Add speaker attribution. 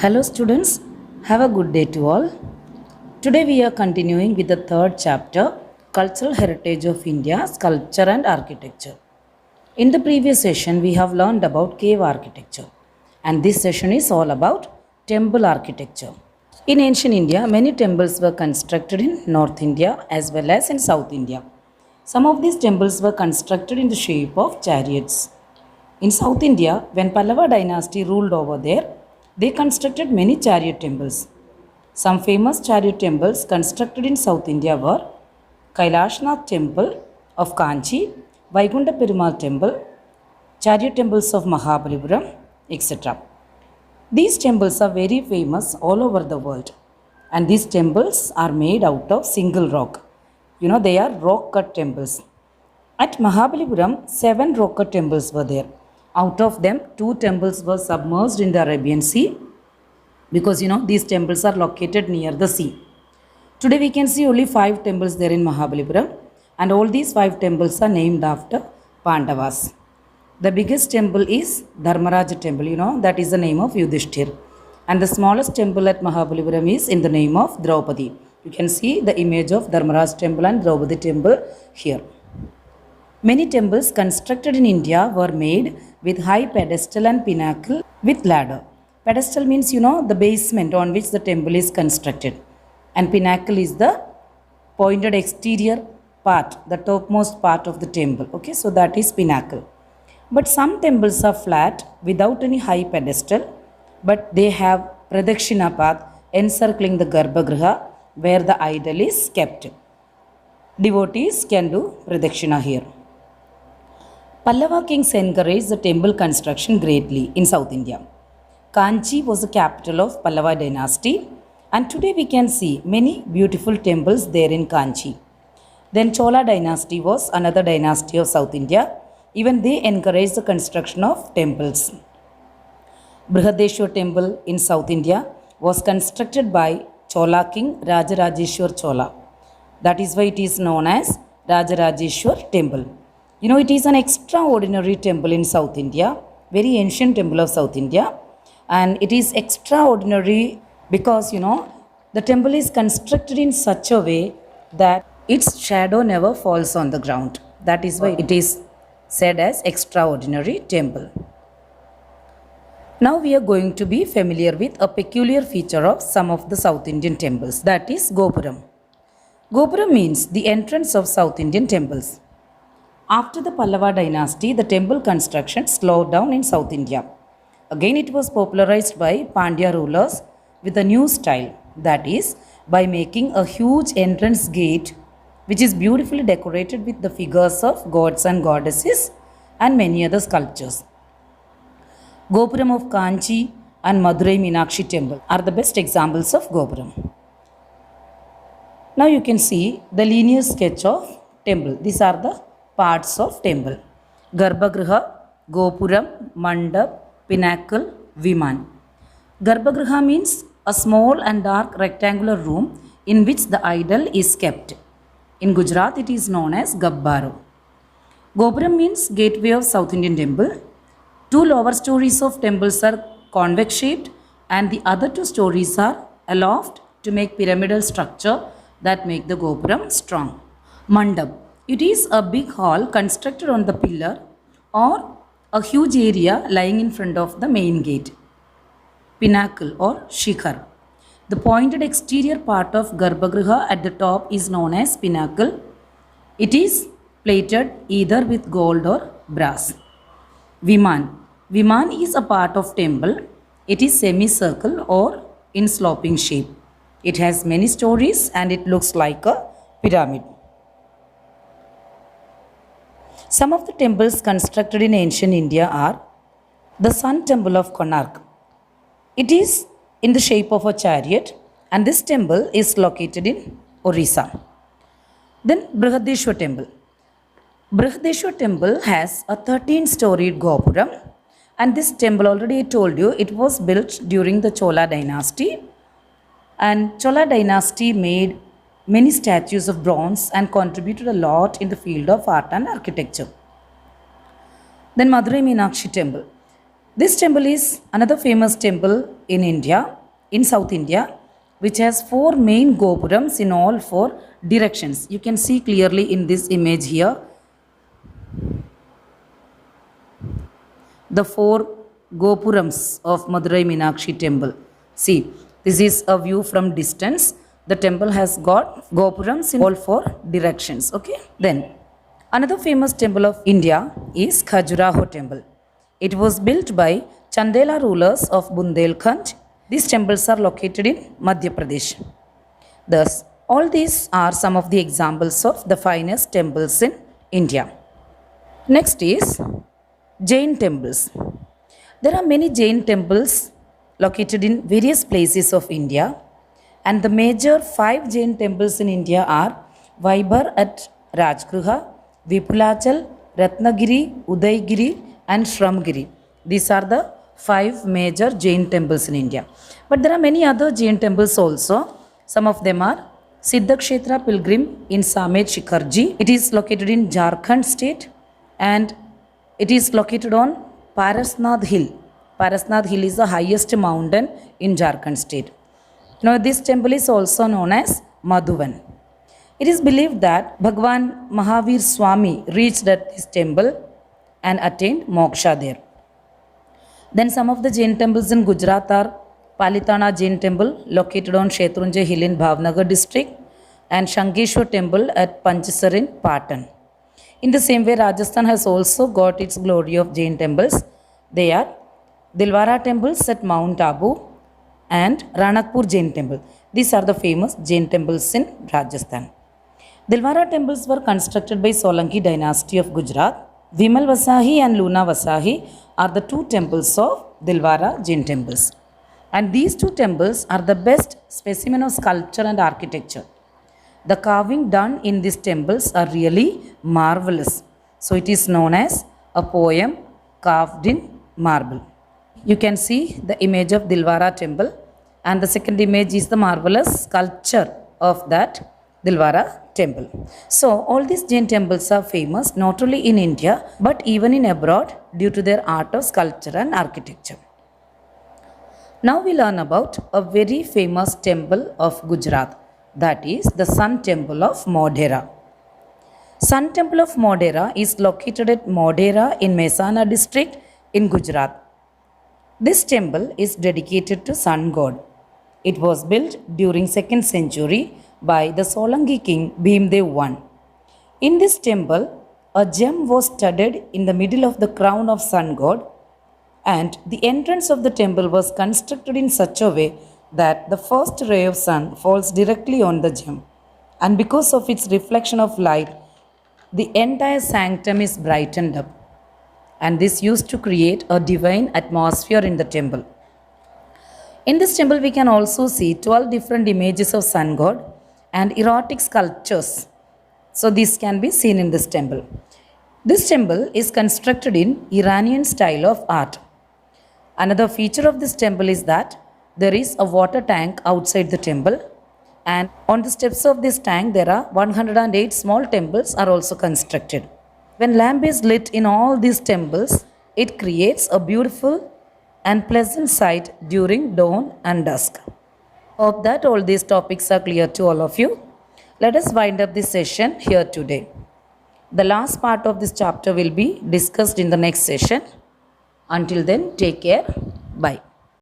Speaker 1: Hello students, have a good day to all. Today we are continuing with the third chapter, Cultural Heritage of India, Sculpture and Architecture. In the previous session we have learned about cave architecture, and this session is all about temple architecture. In ancient India, many temples were constructed in North India as well as in South India. Some of these temples were constructed in the shape of chariots. In South India, when Pallava dynasty ruled over there, they constructed many chariot temples. Some famous chariot temples constructed in South India were Kailashnath Temple of Kanchi, Vaikunta Perumal Temple, chariot temples of Mahabalipuram, etc. These temples are very famous all over the world, and these temples are made out of single rock. They are rock cut temples. At Mahabalipuram, 7 rock cut temples were there. Out of them, 2 temples were submerged in the Arabian Sea because these temples are located near the sea. Today we can see only 5 temples there in Mahabalipuram, and all these 5 temples are named after Pandavas. The biggest temple is Dharmaraja temple, that is the name of Yudhishthir. And the smallest temple at Mahabalipuram is in the name of Draupadi. You can see the image of Dharmaraj temple and Draupadi temple here. Many temples constructed in India were made with high pedestal and pinnacle with ladder. Pedestal means, the basement on which the temple is constructed. And pinnacle is the pointed exterior part, the topmost part of the temple. Okay, so that is pinnacle. But some temples are flat without any high pedestal, but they have Pradakshina path encircling the Garbhagriha where the idol is kept. Devotees can do Pradakshina here. Pallava kings encouraged the temple construction greatly in South India. Kanchi was the capital of Pallava dynasty, and today we can see many beautiful temples there in Kanchi. Then Chola dynasty was another dynasty of South India. Even they encouraged the construction of temples. Brihadeshwar temple in South India was constructed by Chola king Rajarajeshwar Chola. That is why it is known as Rajarajeshwar temple. It is an extraordinary temple in South India, very ancient temple of South India. And it is extraordinary because, the temple is constructed in such a way that its shadow never falls on the ground. That is why it is said as extraordinary temple. Now we are going to be familiar with a peculiar feature of some of the South Indian temples, that is Gopuram. Gopuram means the entrance of South Indian temples. After the Pallava dynasty, the temple construction slowed down in South India. Again, it was popularized by Pandya rulers with a new style, that is, by making a huge entrance gate which is beautifully decorated with the figures of gods and goddesses and many other sculptures. Gopuram of Kanchi and Madurai Meenakshi temple are the best examples of Gopuram. Now you can see the linear sketch of temple. These are the parts of temple: Garbhagriha, Gopuram, Mandap, Pinnacle, Viman. Garbhagriha means a small and dark rectangular room in which the idol is kept. In Gujarat, it is known as Gabbaro. Gopuram means gateway of South Indian temple. 2 lower stories of temples are convex shaped, and the other 2 stories are aloft to make pyramidal structure that make the Gopuram strong. Mandap. It is a big hall constructed on the pillar or a huge area lying in front of the main gate. Pinnacle or Shikhar. The pointed exterior part of Garbhagriha at the top is known as pinnacle. It is plated either with gold or brass. Viman. Viman is a part of temple. It is semicircle or in sloping shape. It has many stories and it looks like a pyramid. Some of the temples constructed in ancient India are the Sun Temple of Konark. It is in the shape of a chariot, and this temple is located in Orissa. Then Brihadeshwar temple. Brihadeshwar temple has a 13-storied Gopuram, and this temple, already I told you, it was built during the Chola dynasty, and Chola dynasty made many statues of bronze and contributed a lot in the field of art and architecture. Then Madurai Meenakshi temple. This temple is another famous temple in India, in South India, which has four main gopurams in all four directions. You can see clearly in this image here the four gopurams of Madurai Meenakshi temple. See, this is a view from distance. The temple has got gopurams in all four directions. Okay. Then another famous temple of India is Khajuraho temple. It was built by Chandela rulers of Bundelkhand. These temples are located in Madhya Pradesh. Thus, all these are some of the examples of the finest temples in India. Next is Jain temples. There are many Jain temples located in various places of India, and the major 5 Jain temples in India are Vaibar at Rajgruha, Vipulachal, Ratnagiri, Udaygiri and Shramgiri. These are the 5 major Jain temples in India. But there are many other Jain temples also. Some of them are Siddhakshetra Pilgrim in Samet Shikharji. It is located in Jharkhand state and it is located on Parasnath Hill. Parasnath Hill is the highest mountain in Jharkhand state. Now this temple is also known as Madhuvan. It is believed that Bhagwan Mahavir Swami reached at this temple and attained moksha there. Then some of the Jain temples in Gujarat are Palitana Jain temple located on Shethrunjay Hill in Bhavnagar district and Shankeshwar temple at Panchsar in Patan. In the same way, Rajasthan has also got its glory of Jain temples. They are Dilwara temples at Mount Abu and Ranakpur Jain temple. These are the famous Jain temples in Rajasthan. Dilwara temples were constructed by Solanki dynasty of Gujarat. Vimal Vasahi and Luna Vasahi are the 2 temples of Dilwara Jain temples. And these 2 temples are the best specimen of sculpture and architecture. The carving done in these temples are really marvelous. So it is known as a poem carved in marble. You can see the image of Dilwara temple and the second image is the marvelous sculpture of that Dilwara temple. So all these Jain temples are famous not only in India but even in abroad due to their art of sculpture and architecture. Now we learn about a very famous temple of Gujarat, that is the Sun Temple of Modhera. Sun Temple of Modhera is located at Modhera in Mehsana district in Gujarat. This temple is dedicated to sun god. It was built during 2nd century by the Solanki king Bhimdev I. In this temple, a gem was studded in the middle of the crown of sun god, and the entrance of the temple was constructed in such a way that the first ray of sun falls directly on the gem, and because of its reflection of light, the entire sanctum is brightened up, and this used to create a divine atmosphere in the temple. In this temple, we can also see 12 different images of sun god and erotic sculptures. So these can be seen in this temple. This temple is constructed in Iranian style of art. Another feature of this temple is that there is a water tank outside the temple, and on the steps of this tank there are 108 small temples are also constructed. When lamp is lit in all these temples, it creates a beautiful and pleasant sight during dawn and dusk. Hope that all these topics are clear to all of you. Let us wind up this session here today. The last part of this chapter will be discussed in the next session. Until then, take care. Bye.